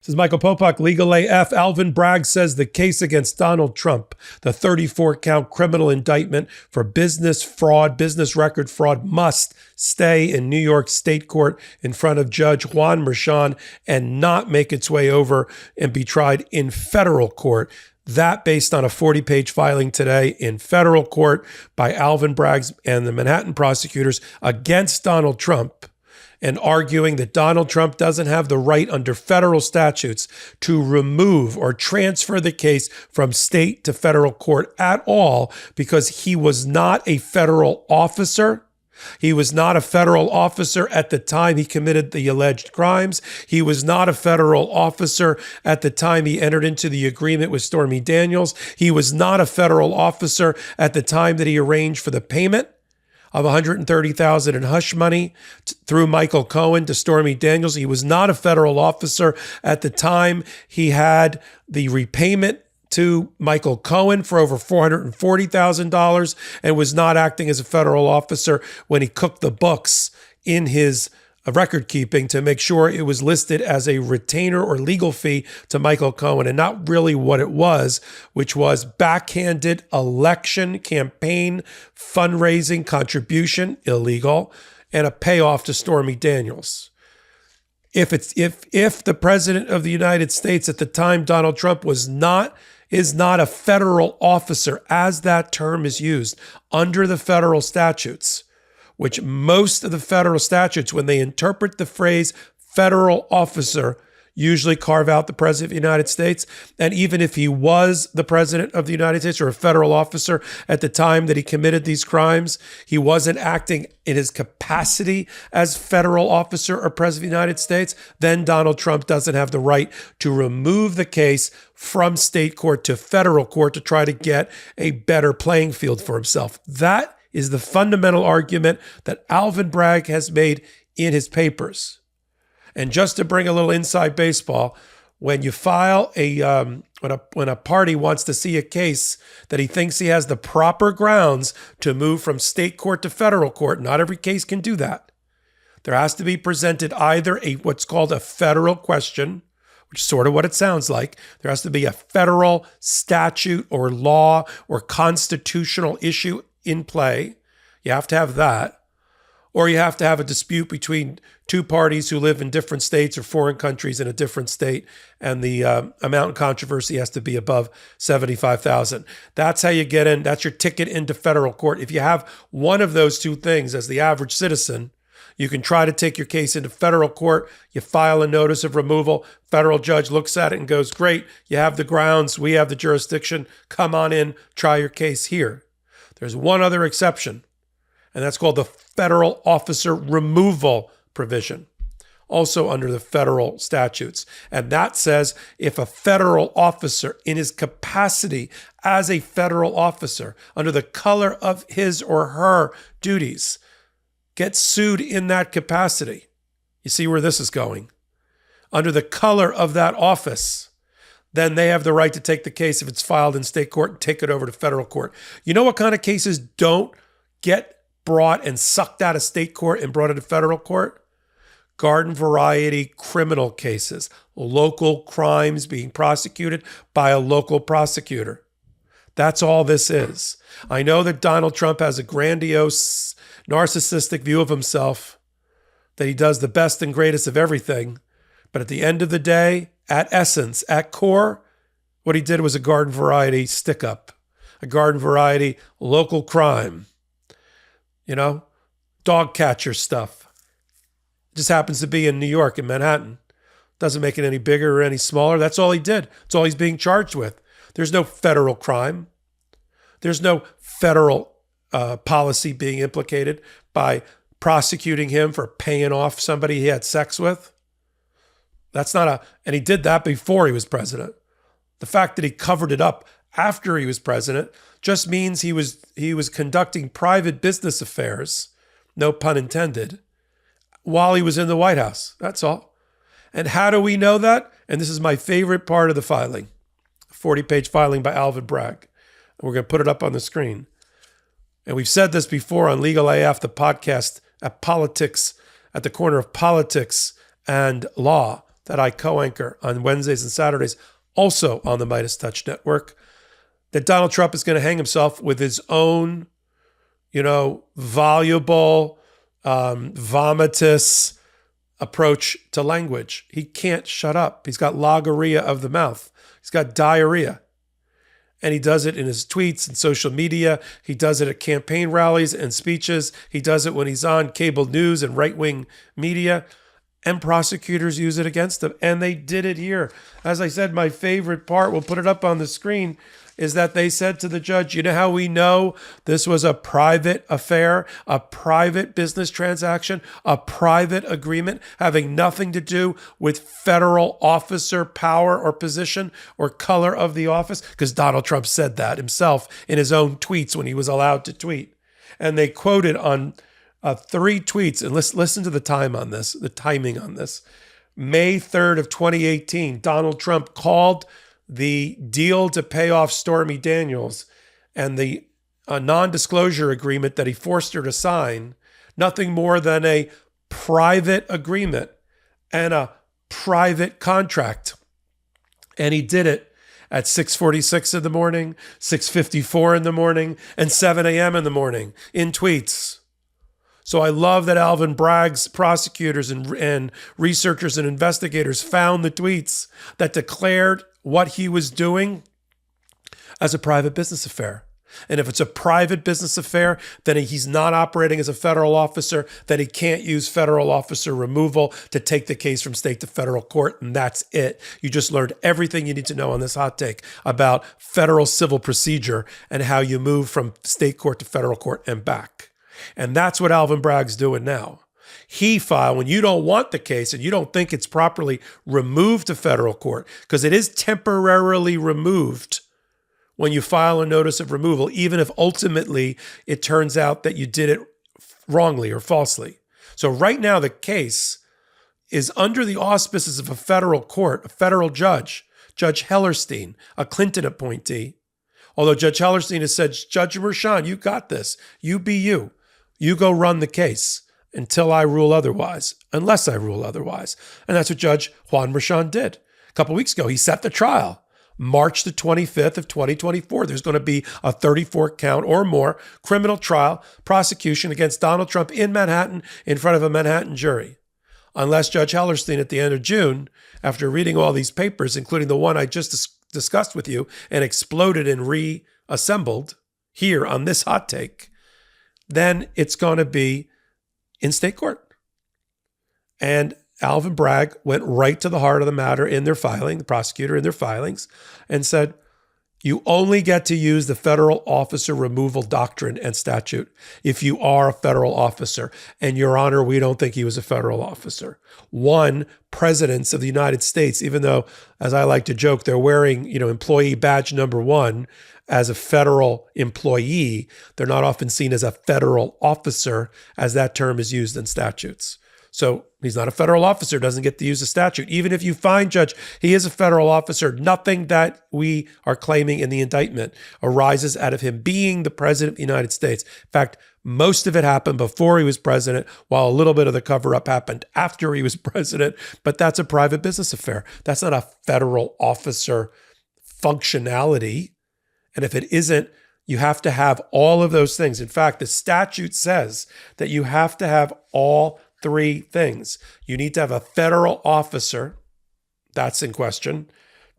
This is Michael Popok, Legal AF. Alvin Bragg says the case against Donald Trump, the 34-count criminal indictment for business fraud, business record fraud, must stay in New York State Court in front of Judge Juan Merchan and not make its way over and be tried in federal court. That based on a 40-page filing today in federal court by Alvin Bragg and the Manhattan prosecutors against Donald Trump, and arguing that Donald Trump doesn't have the right under federal statutes to remove or transfer the case from state to federal court at all because he was not a federal officer. He was not a federal officer at the time he committed the alleged crimes. He was not a federal officer at the time he entered into the agreement with Stormy Daniels. He was not a federal officer at the time that he arranged for the payment of $130,000 in hush money through Michael Cohen to Stormy Daniels. He was not a federal officer at the time he had the repayment to Michael Cohen for over $440,000 and was not acting as a federal officer when he cooked the books in his record keeping to make sure it was listed as a retainer or legal fee to Michael Cohen and not really what it was, which was backhanded election campaign fundraising contribution, illegal, and a payoff to Stormy Daniels. If the president of the United States at the time, Donald Trump, is not a federal officer, as that term is used under the federal statutes, which most of the federal statutes, when they interpret the phrase federal officer, usually carve out the president of the United States. And even if he was the president of the United States or a federal officer at the time that he committed these crimes, he wasn't acting in his capacity as federal officer or president of the United States, then Donald Trump doesn't have the right to remove the case from state court to federal court to try to get a better playing field for himself. That is the fundamental argument that Alvin Bragg has made in his papers. And just to bring a little inside baseball, when you file when a party wants to see a case that he thinks he has the proper grounds to move from state court to federal court, not every case can do that. There has to be presented either what's called a federal question, which is sort of what it sounds like. There has to be a federal statute or law or constitutional issue in play. You have to have that. Or you have to have a dispute between two parties who live in different states or foreign countries in a different state, and the amount in controversy has to be above $75,000. That's how you get in. That's your ticket into federal court. If you have one of those two things as the average citizen, you can try to take your case into federal court. You file a notice of removal. Federal judge looks at it and goes, great, you have the grounds. We have the jurisdiction. Come on in, try your case here. There's one other exception, and that's called the federal officer removal provision, also under the federal statutes. And that says if a federal officer in his capacity as a federal officer under the color of his or her duties gets sued in that capacity, you see where this is going, under the color of that office, then they have the right to take the case if it's filed in state court and take it over to federal court. You know what kind of cases don't get brought and sucked out of state court and brought into federal court? Garden variety criminal cases, local crimes being prosecuted by a local prosecutor. That's all this is. I know that Donald Trump has a grandiose, narcissistic view of himself, that he does the best and greatest of everything. But at the end of the day, at essence, at core, what he did was a garden variety stick-up, a garden variety local crime. You know, dog catcher stuff. It just happens to be in New York, in Manhattan. Doesn't make it any bigger or any smaller. That's all he did. That's all he's being charged with. There's no federal crime. There's no federal policy being implicated by prosecuting him for paying off somebody he had sex with. That's not and he did that before he was president. The fact that he covered it up after he was president just means he was conducting private business affairs, no pun intended, while he was in the White House. That's all. And how do we know that? And this is my favorite part of the filing, 40-page filing by Alvin Bragg. And we're going to put it up on the screen. And we've said this before on Legal AF, the podcast at the corner of politics and law. that I co-anchor on Wednesdays and Saturdays, also on the MeidasTouch network, that Donald Trump is going to hang himself with his own, voluble, vomitous approach to language. He can't shut up. He's got logorrhea of the mouth. He's got diarrhea. And he does it in his tweets and social media. He does it at campaign rallies and speeches. He does it when he's on cable news and right-wing media. And prosecutors use it against him. And they did it here. As I said, my favorite part, we'll put it up on the screen, is that they said to the judge, you know how we know this was a private affair, a private business transaction, a private agreement having nothing to do with federal officer power or position or color of the office? Because Donald Trump said that himself in his own tweets when he was allowed to tweet. And they quoted on 3 tweets, and listen to the timing on this. May 3rd of 2018, Donald Trump called the deal to pay off Stormy Daniels and the non-disclosure agreement that he forced her to sign nothing more than a private agreement and a private contract. And he did it at 6:46 in the morning, 6:54 in the morning, and 7 a.m. in the morning in tweets. So I love that Alvin Bragg's prosecutors and researchers and investigators found the tweets that declared what he was doing as a private business affair. And if it's a private business affair, then he's not operating as a federal officer, then he can't use federal officer removal to take the case from state to federal court, and that's it. You just learned everything you need to know on this hot take about federal civil procedure and how you move from state court to federal court and back. And that's what Alvin Bragg's doing now. He filed, when you don't want the case and you don't think it's properly removed to federal court, because it is temporarily removed when you file a notice of removal, even if ultimately it turns out that you did it wrongly or falsely. So right now the case is under the auspices of a federal court, a federal judge, Judge Hellerstein, a Clinton appointee. Although Judge Hellerstein has said, Judge Merchan, you got this. You be you. You go run the case until I rule otherwise, unless I rule otherwise. And that's what Judge Juan Merchan did. A couple of weeks ago, he set the trial. March the 25th of 2024, there's going to be a 34-count or more criminal trial prosecution against Donald Trump in Manhattan in front of a Manhattan jury. Unless Judge Hellerstein at the end of June, after reading all these papers, including the one I just discussed with you and exploded and reassembled here on this hot take, then it's going to be in state court. And Alvin Bragg went right to the heart of the matter in their filing, the prosecutor in their filings, and said, you only get to use the federal officer removal doctrine and statute if you are a federal officer. And Your Honor, we don't think he was a federal officer. One, presidents of the United States, even though, as I like to joke, they're wearing, employee badge number 1 as a federal employee, they're not often seen as a federal officer, as that term is used in statutes. So he's not a federal officer, doesn't get to use the statute. Even if you find, Judge, he is a federal officer, nothing that we are claiming in the indictment arises out of him being the president of the United States. In fact, most of it happened before he was president, while a little bit of the cover-up happened after he was president. But that's a private business affair. That's not a federal officer functionality. And if it isn't, you have to have all of those things. In fact, the statute says that you have to have all 3 things. You need to have a federal officer. That's in question.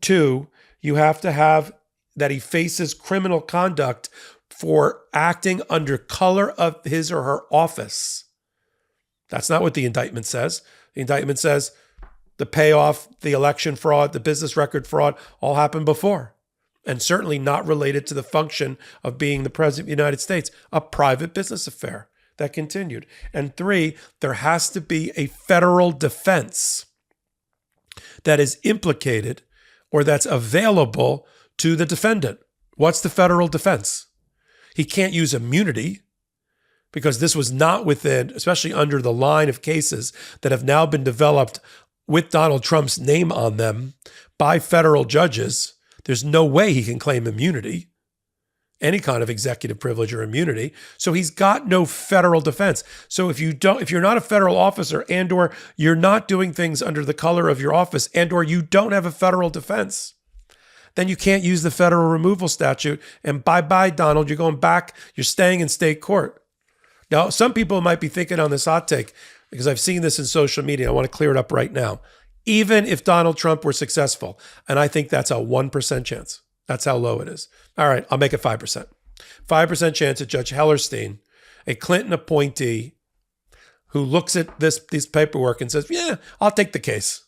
2, you have to have that he faces criminal conduct for acting under color of his or her office. That's not what the indictment says. The indictment says the payoff, the election fraud, the business record fraud all happened before, and certainly not related to the function of being the president of the United States, a private business affair. That continued. And 3, there has to be a federal defense that is implicated or that's available to the defendant. What's the federal defense? He can't use immunity because this was not within, especially under the line of cases that have now been developed with Donald Trump's name on them by federal judges. There's no way he can claim immunity. any kind of executive privilege or immunity. So he's got no federal defense. So if you're not a federal officer and or you're not doing things under the color of your office and or you don't have a federal defense, then you can't use the federal removal statute. And bye-bye, Donald, you're going back, you're staying in state court. Now, some people might be thinking on this hot take, because I've seen this in social media, I want to clear it up right now. Even if Donald Trump were successful, and I think that's a 1% chance. That's how low it is. All right, I'll make it 5%. 5% chance that Judge Hellerstein, a Clinton appointee who looks at this paperwork and says, yeah, I'll take the case.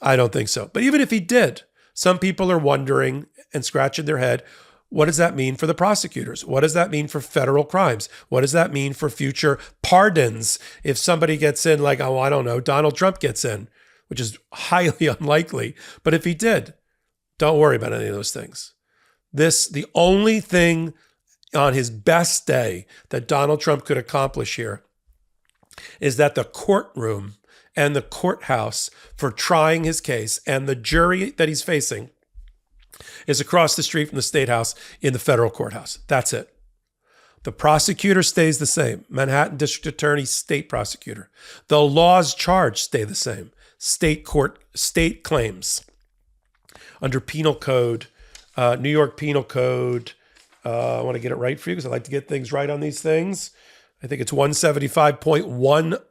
I don't think so. But even if he did, some people are wondering and scratching their head, what does that mean for the prosecutors? What does that mean for federal crimes? What does that mean for future pardons if somebody gets in like, oh, I don't know, Donald Trump gets in, which is highly unlikely. But if he did, don't worry about any of those things. The only thing on his best day that Donald Trump could accomplish here is that the courtroom and the courthouse for trying his case and the jury that he's facing is across the street from the State House in the federal courthouse. That's it. The prosecutor stays the same. Manhattan District Attorney, state prosecutor. The laws charged stay the same. State court, state claims. Under penal code, New York Penal Code, I want to get it right for you because I like to get things right on these things. I think it's 175.10,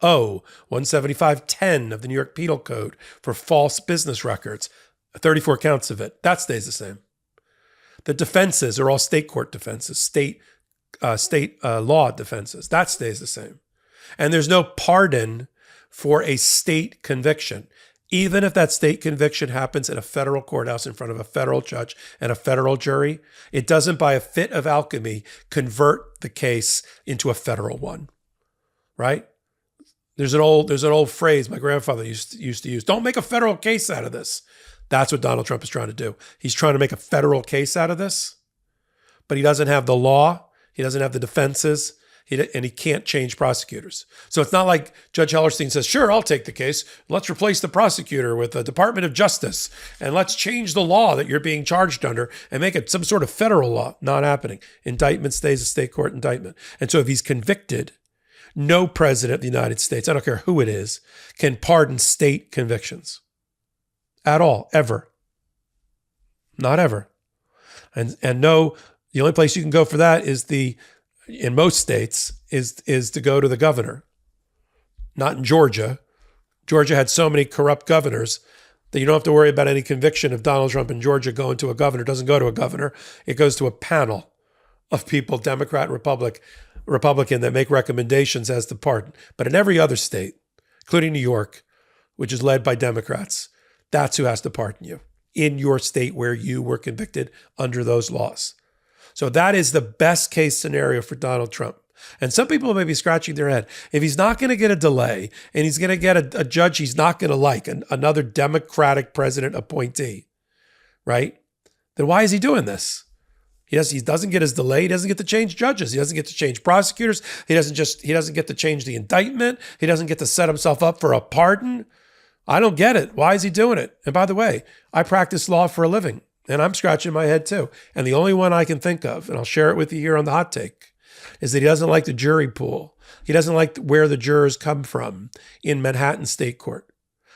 175.10 of the New York Penal Code for false business records, 34 counts of it. That stays the same. The defenses are all state court defenses, state law defenses. That stays the same. And there's no pardon for a state conviction. Even if that state conviction happens in a federal courthouse in front of a federal judge and a federal jury, it doesn't, by a fit of alchemy, convert the case into a federal one, right? There's an old phrase my grandfather used to use. Don't make a federal case out of this. That's what Donald Trump is trying to do. He's trying to make a federal case out of this, but he doesn't have the law. He doesn't have the defenses. And he can't change prosecutors. So it's not like Judge Hellerstein says, sure, I'll take the case. Let's replace the prosecutor with the Department of Justice. And let's change the law that you're being charged under and make it some sort of federal law. Not happening. Indictment stays a state court indictment. And so if he's convicted, no president of the United States, I don't care who it is, can pardon state convictions. At all, ever. Not ever. And no, the only place you can go for that is in most states, is to go to the governor. Not in Georgia. Georgia had so many corrupt governors that you don't have to worry about any conviction of Donald Trump in Georgia going to a governor. It doesn't go to a governor. It goes to a panel of people, Democrat and Republican, that make recommendations as to pardon. But in every other state, including New York, which is led by Democrats, that's who has to pardon you in your state where you were convicted under those laws. So that is the best case scenario for Donald Trump. And some people may be scratching their head. If he's not going to get a delay and he's going to get a judge he's not going to like, another Democratic president appointee, right? Then why is he doing this? He doesn't get his delay. He doesn't get to change judges. He doesn't get to change prosecutors. He doesn't get to change the indictment. He doesn't get to set himself up for a pardon. I don't get it. Why is he doing it? And by the way, I practice law for a living. And I'm scratching my head too. And the only one I can think of, and I'll share it with you here on the hot take, is that he doesn't like the jury pool. He doesn't like where the jurors come from in Manhattan State Court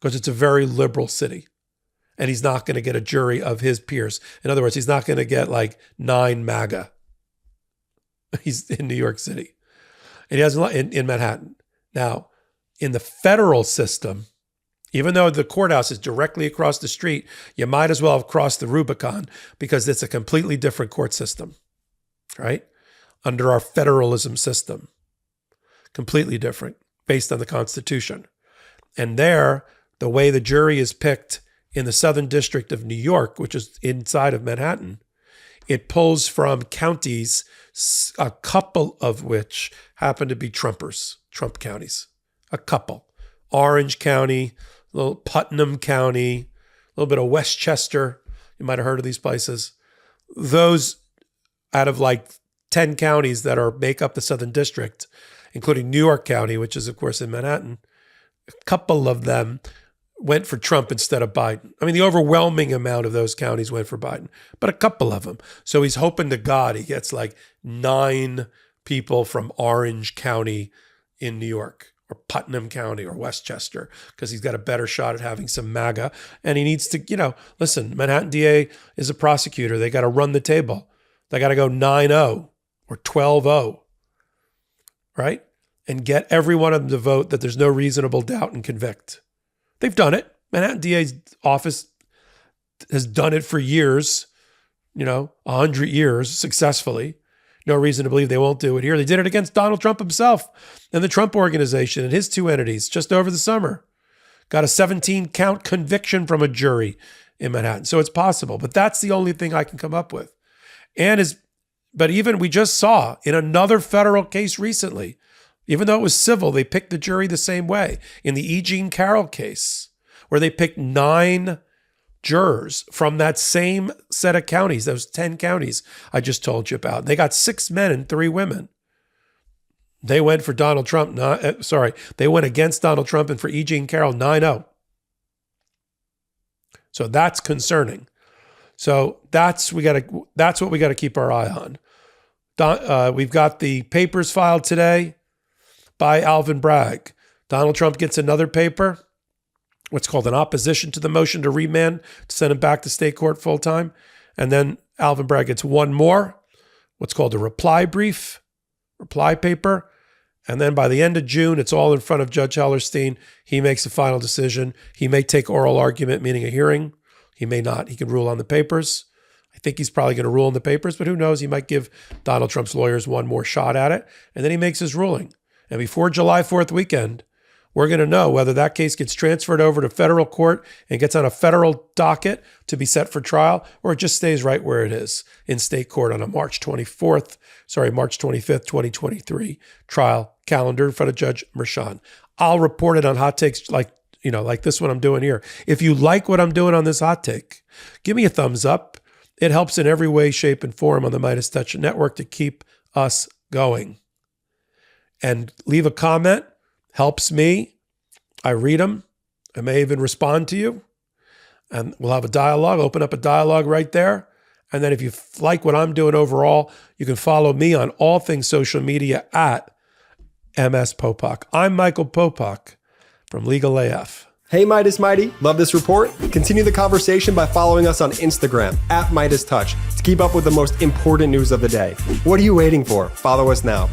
because it's a very liberal city. And he's not going to get a jury of his peers. In other words, he's not going to get like 9 MAGA. He's in New York City. And he doesn't in Manhattan. Now, in the federal system, even though the courthouse is directly across the street, you might as well have crossed the Rubicon because it's a completely different court system, right? Under our federalism system. Completely different, based on the Constitution. And there, the way the jury is picked in the Southern District of New York, which is inside of Manhattan, it pulls from counties, a couple of which happen to be Trumpers, Trump counties. A couple. Orange County, a little Putnam County, a little bit of Westchester. You might have heard of these places. Those out of like 10 counties that make up the Southern District, including New York County, which is, of course, in Manhattan, a couple of them went for Trump instead of Biden. I mean, the overwhelming amount of those counties went for Biden, but a couple of them. So he's hoping to God he gets like 9 people from Orange County in New York, or Putnam County, or Westchester, because he's got a better shot at having some MAGA. And he needs to, listen, Manhattan DA is a prosecutor. They got to run the table. They got to go 9-0 or 12-0, right? And get every one of them to vote that there's no reasonable doubt and convict. They've done it. Manhattan DA's office has done it for years, 100 years successfully. No reason to believe they won't do it here. They did it against Donald Trump himself and the Trump Organization and his 2 entities just over the summer. Got a 17-count conviction from a jury in Manhattan. So it's possible, but that's the only thing I can come up with. But even we just saw in another federal case recently, even though it was civil, they picked the jury the same way. In the E. Jean Carroll case, where they picked 9 jurors from that same set of counties, those 10 counties I just told you about. They got 6 men and 3 women. They went for Donald Trump. They went against Donald Trump and for E. Jean Carroll 9-0. So that's concerning. So that's what we got to keep our eye on. We've got the papers filed today by Alvin Bragg. Donald Trump gets another paper, what's called an opposition to the motion to remand, to send him back to state court full time. And then Alvin Bragg gets one more, what's called a reply paper. And then by the end of June, it's all in front of Judge Hellerstein. He makes a final decision. He may take oral argument, meaning a hearing. He may not. He can rule on the papers. I think he's probably going to rule on the papers, but who knows? He might give Donald Trump's lawyers one more shot at it. And then he makes his ruling. And before July 4th weekend, we're going to know whether that case gets transferred over to federal court and gets on a federal docket to be set for trial, or it just stays right where it is in state court on a March 25th, 2023 trial calendar in front of Judge Merchan. I'll report it on Hot Takes like this one I'm doing here. If you like what I'm doing on this hot take, give me a thumbs up. It helps in every way, shape, and form on the MeidasTouch network to keep us going. And leave a comment. Helps me. I read them. I may even respond to you. And we'll have a dialogue, open up a dialogue right there. And then if you like what I'm doing overall, you can follow me on all things social media at MS Popok. I'm Michael Popok from Legal AF. Hey, Meidas Mighty, love this report? Continue the conversation by following us on Instagram at MeidasTouch to keep up with the most important news of the day. What are you waiting for? Follow us now.